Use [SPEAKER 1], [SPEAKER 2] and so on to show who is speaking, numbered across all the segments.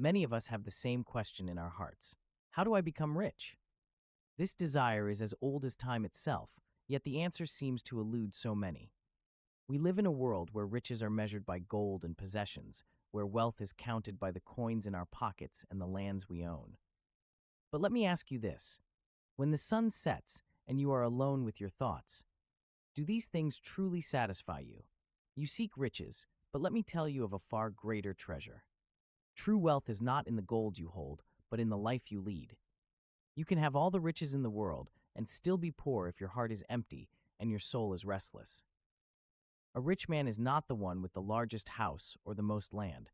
[SPEAKER 1] Many of us have the same question in our hearts. How do I become rich? This desire is as old as time itself, yet the answer seems to elude so many. We live in a world where riches are measured by gold and possessions, where wealth is counted by the coins in our pockets and the lands we own. But let me ask you this. When the sun sets and you are alone with your thoughts, do these things truly satisfy you? You seek riches, but let me tell you of a far greater treasure. True wealth is not in the gold you hold, but in the life you lead. You can have all the riches in the world and still be poor if your heart is empty and your soul is restless. A rich man is not the one with the largest house or the most land.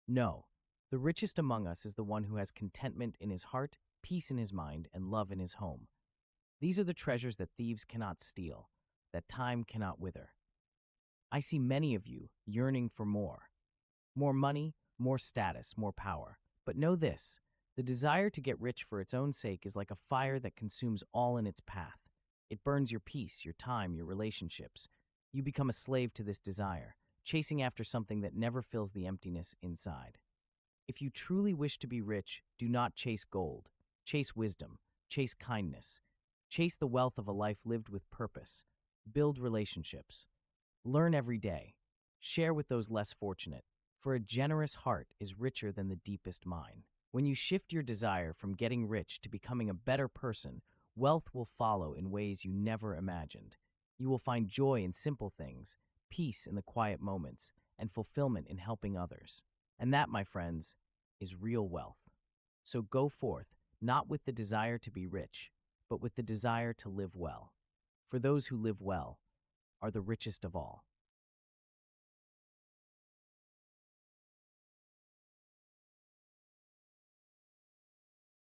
[SPEAKER 1] No, the richest among us is the one who has contentment in his heart, peace in his mind, and love in his home. These are the treasures that thieves cannot steal, that time cannot wither. I see many of you yearning for more. More money, more status, more power. But know this, the desire to get rich for its own sake is like a fire that consumes all in its path. It burns your peace, your time, your relationships. You become a slave to this desire, chasing after something that never fills the emptiness inside. If you truly wish to be rich, do not chase gold. Chase wisdom. Chase kindness. Chase the wealth of a life lived with purpose. Build relationships. Learn every day. Share with those less fortunate, for a generous heart is richer than the deepest mine. When you shift your desire from getting rich to becoming a better person, wealth will follow in ways you never imagined. You will find joy in simple things, peace in the quiet moments, and fulfillment in helping others. And that, my friends, is real wealth. So go forth, not with the desire to be rich, but with the desire to live well. For those who live well are the richest of all.